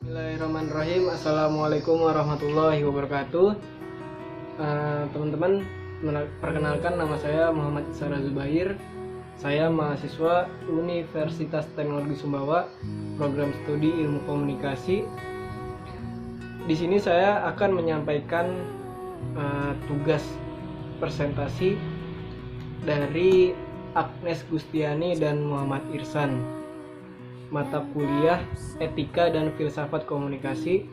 Bismillahirrahmanirrahim. Assalamualaikum warahmatullahi wabarakatuh. Teman-teman, perkenalkan nama saya Muhammad Isara Zubair. Saya mahasiswa Universitas Teknologi Sumbawa, program studi Ilmu Komunikasi. Di sini saya akan menyampaikan tugas presentasi dari Agnes Gustiani dan Muhammad Irsan, mata kuliah Etika dan Filsafat Komunikasi,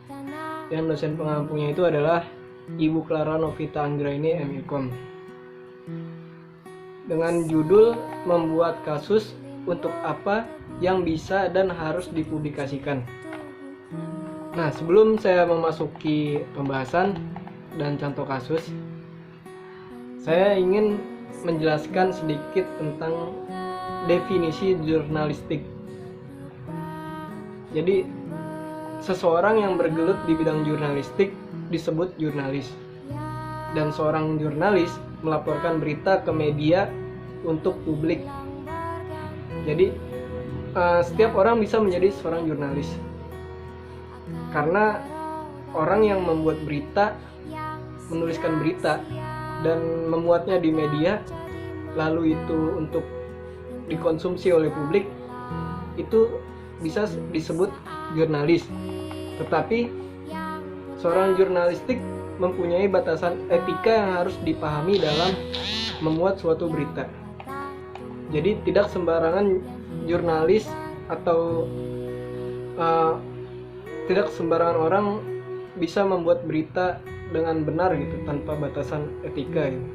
yang dosen pengampunya itu adalah Ibu Clara Novita Anggraini MIkom, dengan judul membuat kasus untuk apa yang bisa dan harus dipublikasikan. Nah, sebelum saya memasuki pembahasan dan contoh kasus, saya ingin menjelaskan sedikit tentang definisi jurnalistik. Jadi, seseorang yang bergelut di bidang jurnalistik disebut jurnalis. Dan seorang jurnalis melaporkan berita ke media untuk publik. Jadi, setiap orang bisa menjadi seorang jurnalis. Karena orang yang membuat berita, menuliskan berita, dan memuatnya di media, lalu itu untuk dikonsumsi oleh publik, itu bisa disebut jurnalis. Tetapi seorang jurnalistik mempunyai batasan etika yang harus dipahami dalam memuat suatu berita. Jadi tidak sembarangan jurnalis atau tidak sembarangan orang bisa membuat berita dengan benar gitu, tanpa batasan etika gitu.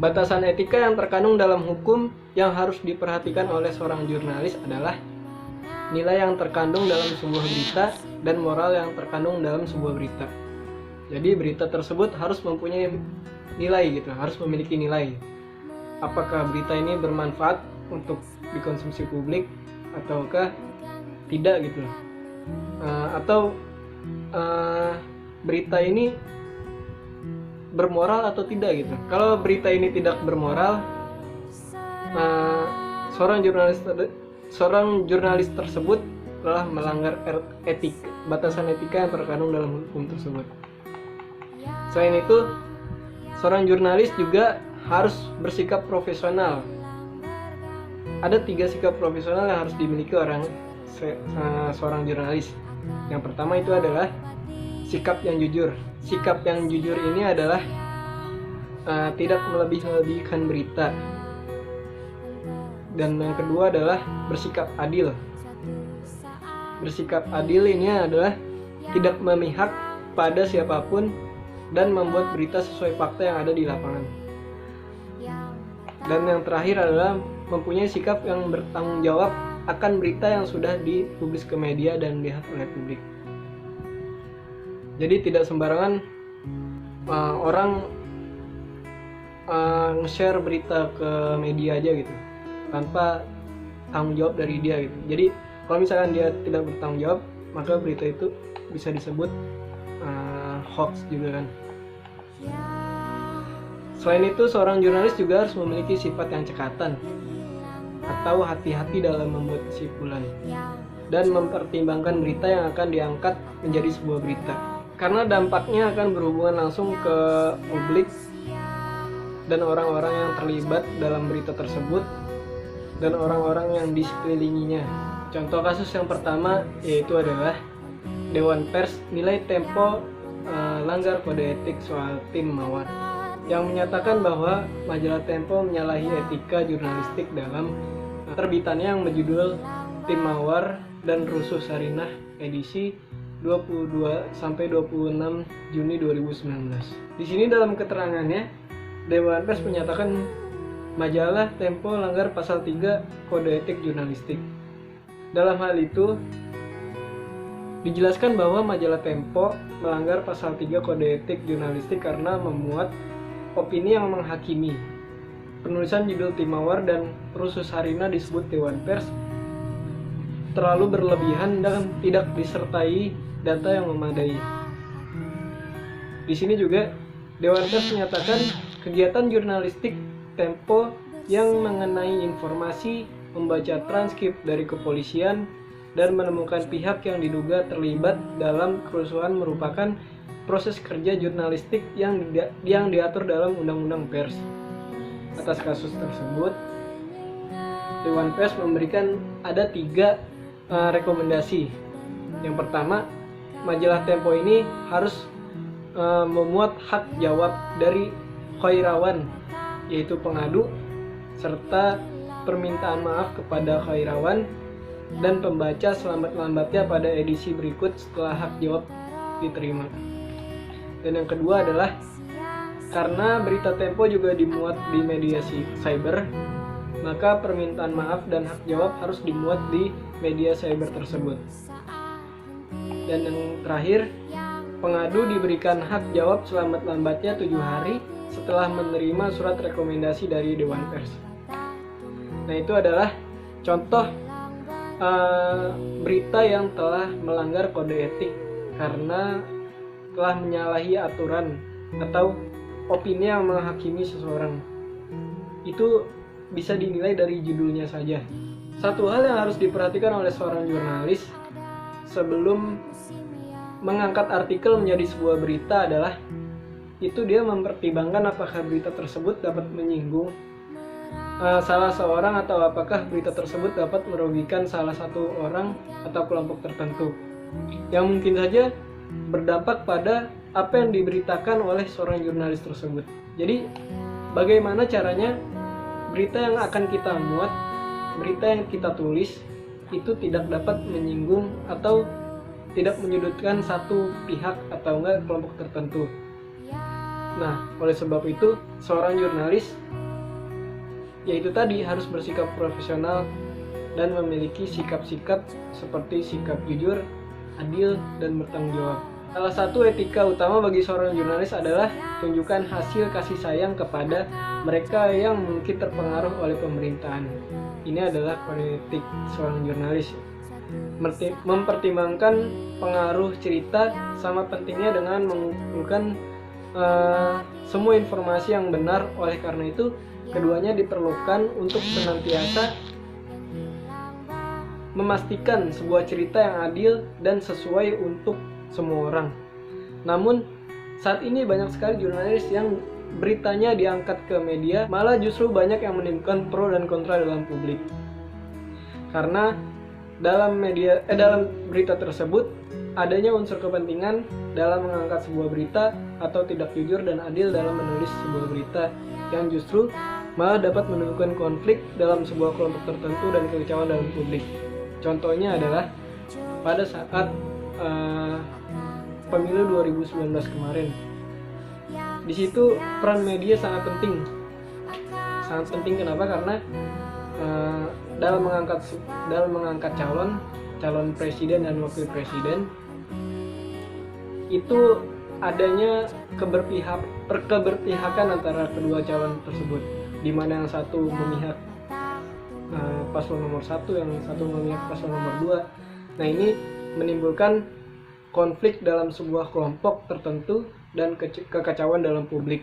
Batasan etika yang terkandung dalam hukum yang harus diperhatikan oleh seorang jurnalis adalah nilai yang terkandung dalam sebuah berita dan moral yang terkandung dalam sebuah berita. Jadi berita tersebut harus mempunyai nilai gitu, harus memiliki nilai. Apakah berita ini bermanfaat untuk dikonsumsi publik ataukah tidak gitu. Atau berita ini bermoral atau tidak gitu. Kalau berita ini tidak bermoral, seorang jurnalis tersebut telah melanggar batasan etika yang terkandung dalam hukum tersebut. Selain itu, seorang jurnalis juga harus bersikap profesional. Ada 3 sikap profesional yang harus dimiliki seorang jurnalis. Yang pertama itu adalah sikap yang jujur. Sikap yang jujur ini adalah tidak melebih-lebihkan berita. Dan yang kedua adalah bersikap adil. Bersikap adil ini adalah tidak memihak pada siapapun dan membuat berita sesuai fakta yang ada di lapangan. Dan yang terakhir adalah mempunyai sikap yang bertanggung jawab akan berita yang sudah dipublis ke media dan dilihat oleh publik. Jadi tidak sembarangan orang nge-share berita ke media aja gitu, tanpa tanggung jawab dari dia gitu. Jadi kalau misalkan dia tidak bertanggung jawab, maka berita itu bisa disebut hoax juga kan. Selain itu, seorang jurnalis juga harus memiliki sifat yang cekatan atau hati-hati dalam membuat kesimpulan dan mempertimbangkan berita yang akan diangkat menjadi sebuah berita, karena dampaknya akan berhubungan langsung ke publik dan orang-orang yang terlibat dalam berita tersebut dan orang-orang yang di sekelilinginya. Contoh kasus yang pertama yaitu adalah Dewan Pers nilai Tempo langgar kode etik soal tim Mawar, yang menyatakan bahwa majalah Tempo menyalahi etika jurnalistik dalam terbitannya yang berjudul Tim Mawar dan Rusuh Sarinah edisi 22-26 Juni 2019. Di sini dalam keterangannya, Dewan Pers menyatakan majalah Tempo langgar pasal 3 kode etik jurnalistik. Dalam hal itu, dijelaskan bahwa majalah Tempo melanggar pasal 3 kode etik jurnalistik karena memuat opini yang menghakimi. Penulisan judul Tim Mawar dan Rusuh Sarinah disebut Dewan Pers terlalu berlebihan dan tidak disertai data yang memadai. Di sini juga Dewan Pers menyatakan kegiatan jurnalistik Tempo yang mengenai informasi, membaca transkrip dari kepolisian, dan menemukan pihak yang diduga terlibat dalam kerusuhan merupakan proses kerja jurnalistik yang diatur dalam Undang-Undang Pers. Atas kasus tersebut, Dewan Pers memberikan ada 3 rekomendasi. Yang pertama, majalah Tempo ini harus memuat hak jawab dari khairawan, yaitu pengadu, serta permintaan maaf kepada khairawan dan pembaca selambat-lambatnya pada edisi berikut setelah hak jawab diterima. Dan yang kedua adalah karena berita Tempo juga dimuat di media cyber, maka permintaan maaf dan hak jawab harus dimuat di media cyber tersebut. Dan yang terakhir, pengadu diberikan hak jawab selambat-lambatnya 7 hari setelah menerima surat rekomendasi dari Dewan Pers. Nah, itu adalah contoh berita yang telah melanggar kode etik karena telah menyalahi aturan atau opini yang menghakimi seseorang. Itu bisa dinilai dari judulnya saja. Satu hal yang harus diperhatikan oleh seorang jurnalis sebelum mengangkat artikel menjadi sebuah berita adalah itu dia mempertimbangkan apakah berita tersebut dapat menyinggung salah seorang atau apakah berita tersebut dapat merugikan salah satu orang atau kelompok tertentu yang mungkin saja berdampak pada apa yang diberitakan oleh seorang jurnalis tersebut. Jadi bagaimana caranya berita yang akan kita muat, berita yang kita tulis itu tidak dapat menyinggung atau tidak menyudutkan satu pihak atau enggak kelompok tertentu. Nah, oleh sebab itu seorang jurnalis yaitu tadi harus bersikap profesional dan memiliki sikap-sikap seperti sikap jujur, adil, dan bertanggung jawab. Salah satu etika utama bagi seorang jurnalis adalah tunjukkan hasil kasih sayang kepada mereka yang mungkin terpengaruh oleh pemerintahan. Ini adalah kode etik seorang jurnalis. Mempertimbangkan pengaruh cerita sama pentingnya dengan mengumpulkan semua informasi yang benar. Oleh karena itu, keduanya diperlukan untuk senantiasa memastikan sebuah cerita yang adil dan sesuai untuk semua orang. Namun saat ini banyak sekali jurnalis yang beritanya diangkat ke media, malah justru banyak yang menimbulkan pro dan kontra dalam publik. Karena dalam berita tersebut adanya unsur kepentingan dalam mengangkat sebuah berita atau tidak jujur dan adil dalam menulis sebuah berita yang justru malah dapat menimbulkan konflik dalam sebuah kelompok tertentu dan kekecewaan dalam publik. Contohnya adalah pada saat pemilu 2019 kemarin. Di situ peran media sangat penting. Sangat penting kenapa? Karena dalam mengangkat calon presiden dan wakil presiden itu adanya keberpihakan antara kedua calon tersebut, di mana yang satu memihak paslon nomor 1, yang satu memihak paslon nomor 2. Nah, ini menimbulkan konflik dalam sebuah kelompok tertentu dan kekacauan dalam publik.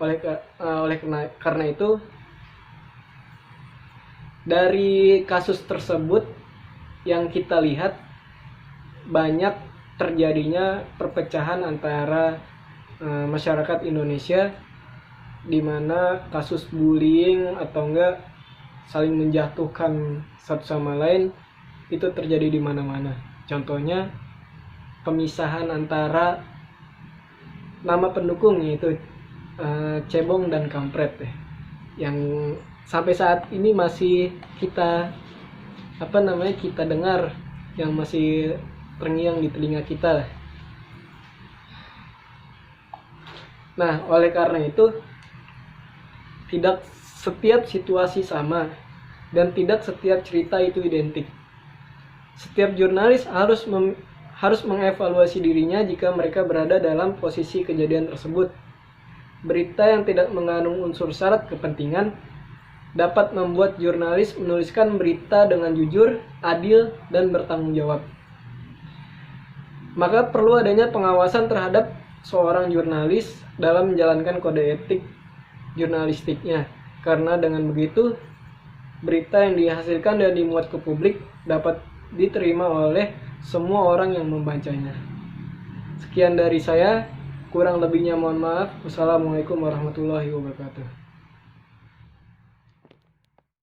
Karena itu, dari kasus tersebut yang kita lihat banyak terjadinya perpecahan antara masyarakat Indonesia, di mana kasus bullying atau enggak saling menjatuhkan satu sama lain itu terjadi di mana-mana. Contohnya pemisahan antara nama pendukung, yaitu cebong dan kampret, yang sampai saat ini masih kita dengar, yang masih terngiang di telinga kita. Nah, oleh karena itu tidak setiap situasi sama dan tidak setiap cerita itu identik. Setiap jurnalis harus mengevaluasi dirinya jika mereka berada dalam posisi kejadian tersebut. Berita yang tidak mengandung unsur syarat kepentingan dapat membuat jurnalis menuliskan berita dengan jujur, adil, dan bertanggung jawab. Maka perlu adanya pengawasan terhadap seorang jurnalis dalam menjalankan kode etik jurnalistiknya. Karena dengan begitu berita yang dihasilkan dan dimuat ke publik dapat diterima oleh semua orang yang membacanya. Sekian dari saya, kurang lebihnya mohon maaf. Wassalamualaikum warahmatullahi wabarakatuh.